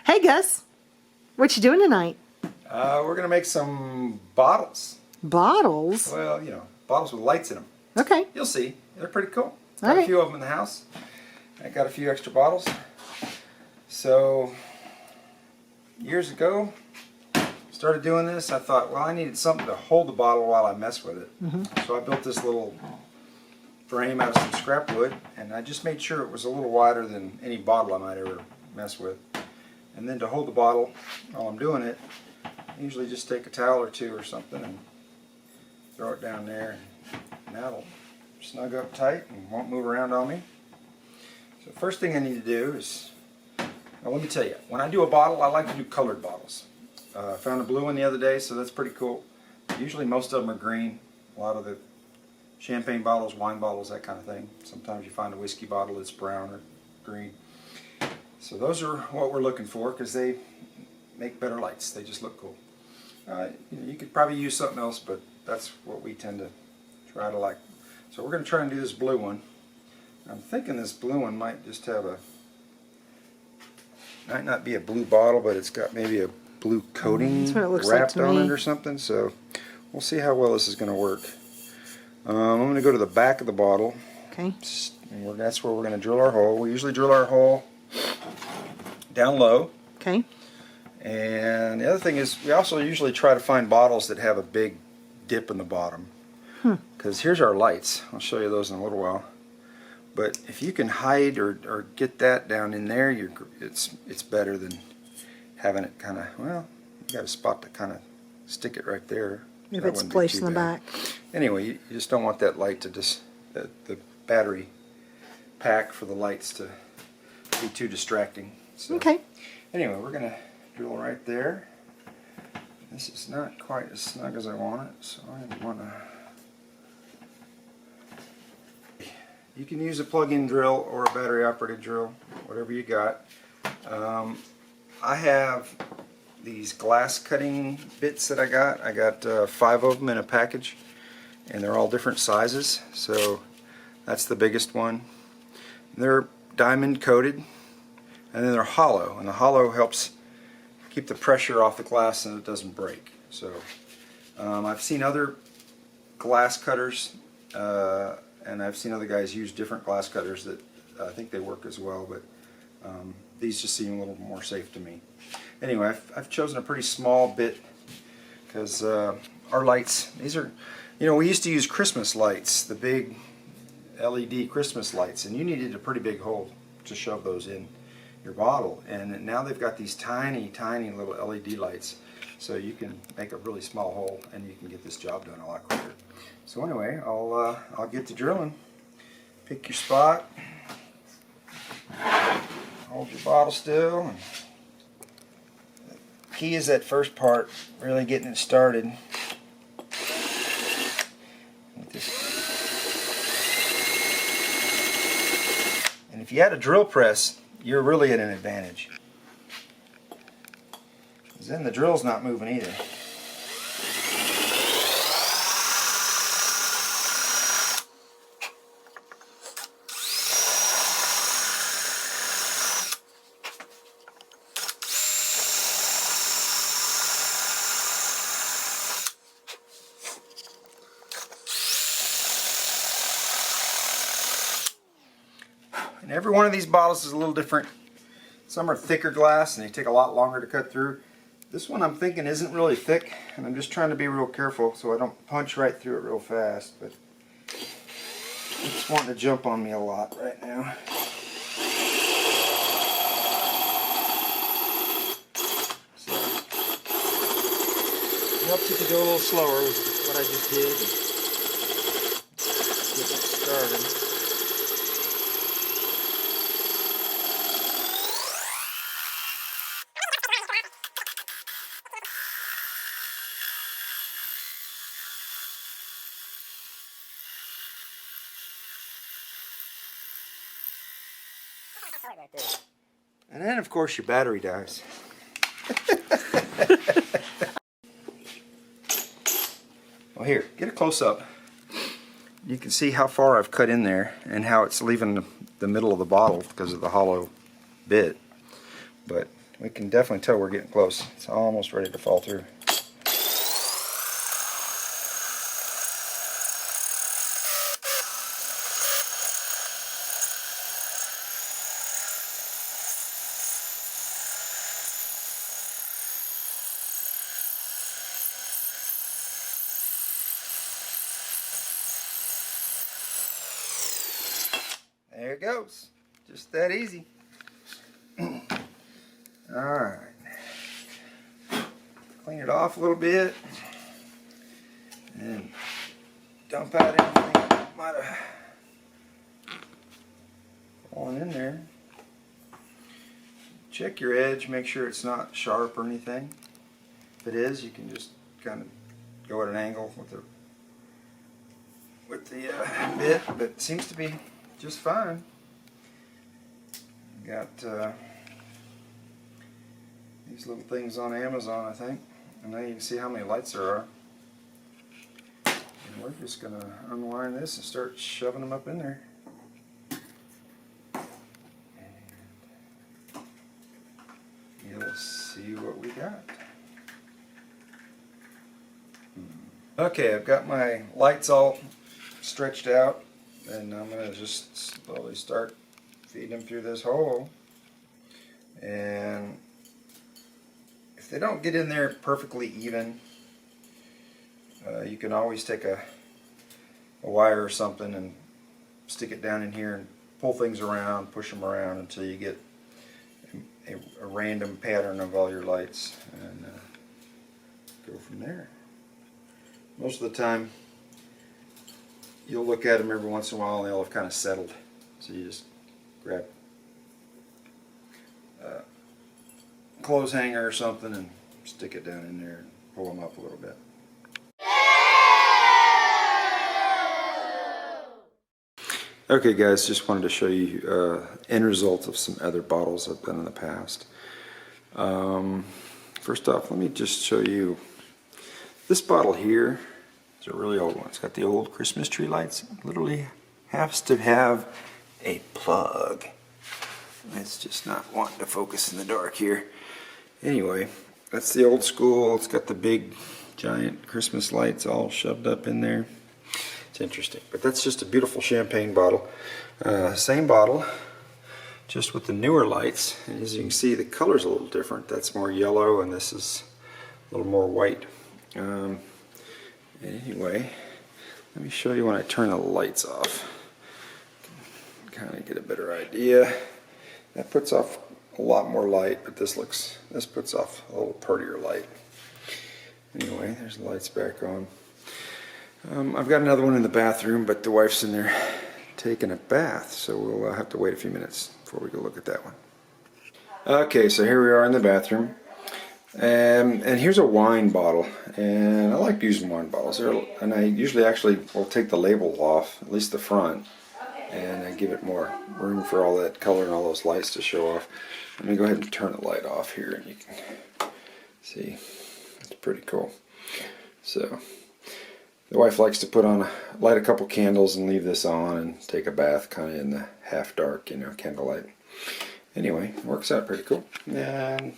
Hey Gus, what you doing tonight? We're gonna make some bottles. Bottles? Well, bottles with lights in them. Okay. You'll see. They're pretty cool. All Got right. a few of them in the house. I got a few extra bottles. So, years ago, started doing this. I thought, well, I needed something to hold the bottle while I mess with it. So I built this little frame out of some scrap wood, and I just made sure it was a little wider than any bottle I might ever mess with. And then to hold the bottle while I'm doing it, I usually just take a towel or two or something and throw it down there, and that'll snug up tight and won't move around on me. So first thing I need to do is, well, let me tell you, when I do a bottle, I like to do colored bottles. I found a blue one the other day, so that's pretty cool. Usually most of them are green. A lot of the champagne bottles, wine bottles, that kind of thing. Sometimes you find a whiskey bottle that's brown or green. So those are what we're looking for because they make better lights. They just look cool. You could probably use something else, but that's what we tend to try to like. So we're going to try and do this blue one. I'm thinking this blue one might just have might not be a blue bottle, but it's got maybe a blue coating That's what it looks wrapped like to on me. it or something. So we'll see how well this is going to work. I'm going to go to the back of the bottle. Okay. And that's where we're going to drill our hole. We usually drill our hole down low. Okay. And the other thing is we also usually try to find bottles that have a big dip in the bottom. Because here's our lights. I'll show you those in a little while. But if you can hide or get that down in there, it's better than having it kind of, well, you got a spot to kind of stick it right there. If That it's wouldn't be placed too in the bad. back. Anyway, you just don't want that light to the battery pack for the lights to be too distracting. So, Okay. anyway, we're going to drill right there. This is not quite as snug as I want it, so I want to... You can use a plug-in drill or a battery-operated drill, whatever you got. I have these glass cutting bits that I got. I got 5 of them in a package, and they're all different sizes. So that's the biggest one. They're diamond coated, and then they're hollow, and the hollow helps keep the pressure off the glass and it doesn't break. So I've seen other glass cutters, and I've seen other guys use different glass cutters that I think they work as well, but these just seem a little more safe to me. Anyway, I've chosen a pretty small bit because our lights, these are, we used to use Christmas lights, the big LED Christmas lights, and you needed a pretty big hole to shove those in your bottle, and now they've got these tiny little LED lights, so you can make a really small hole and you can get this job done a lot quicker. So anyway, I'll get to drilling. Pick your spot, hold your bottle still. The key is that first part, really getting it started. And if you had a drill press, you're really at an advantage. Because then the drill's not moving either. And every one of these bottles is a little different. Some are thicker glass and they take a lot longer to cut through. This one I'm thinking isn't really thick, and I'm just trying to be real careful so I don't punch right through it real fast. But it's wanting to jump on me a lot right now. So it helps if you go a little slower, which is what I just did. Get it started. And then, of course, your battery dies. Well, here, get a close-up. You can see how far I've cut in there and how it's leaving the middle of the bottle because of the hollow bit. But we can definitely tell we're getting close. It's almost ready to fall through. There it goes. Just that easy. Alright. Clean it off a little bit. And dump out anything that might have fallen in there. Check your edge, make sure it's not sharp or anything. If it is, you can just kind of go at an angle with the bit, but it seems to be just fine. Got these little things on Amazon, I think, and now you can see how many lights there are. And we're just going to unwind this and start shoving them up in there. And you'll see what we got. Okay, I've got my lights all stretched out, and I'm going to just slowly start feeding them through this hole. And if they don't get in there perfectly even, you can always take a wire or something and stick it down in here and pull things around, push them around until you get a random pattern of all your lights, and go from there. Most of the time you'll look at them every once in a while and they'll have kind of settled, so you just grab a clothes hanger or something and stick it down in there and pull them up a little bit. Okay guys, just wanted to show you end result of some other bottles I've done in the past. First off, let me just show you this bottle here. It's a really old one. It's got the old Christmas tree lights. It literally has to have a plug. It's just not wanting to focus in the dark here. Anyway, that's the old school. It's got the big giant Christmas lights all shoved up in there. It's interesting, but that's just a beautiful champagne bottle. Same bottle, just with the newer lights. And as you can see, the color's a little different. That's more yellow and this is a little more white. Anyway, let me show you when I turn the lights off. Kind of get a better idea. That puts off a lot more light, but this puts off a little prettier light. Anyway, there's the lights back on. I've got another one in the bathroom, but the wife's in there taking a bath, so we'll have to wait a few minutes before we go look at that one. Okay, so here we are in the bathroom. And here's a wine bottle, and I like using wine bottles. And I usually actually will take the label off, at least the front, and I give it more room for all that color and all those lights to show off. Let me go ahead and turn the light off here, and you can see it's pretty cool. So the wife likes to light a couple candles and leave this on and take a bath kind of in the half dark, candlelight. Anyway, it works out pretty cool. And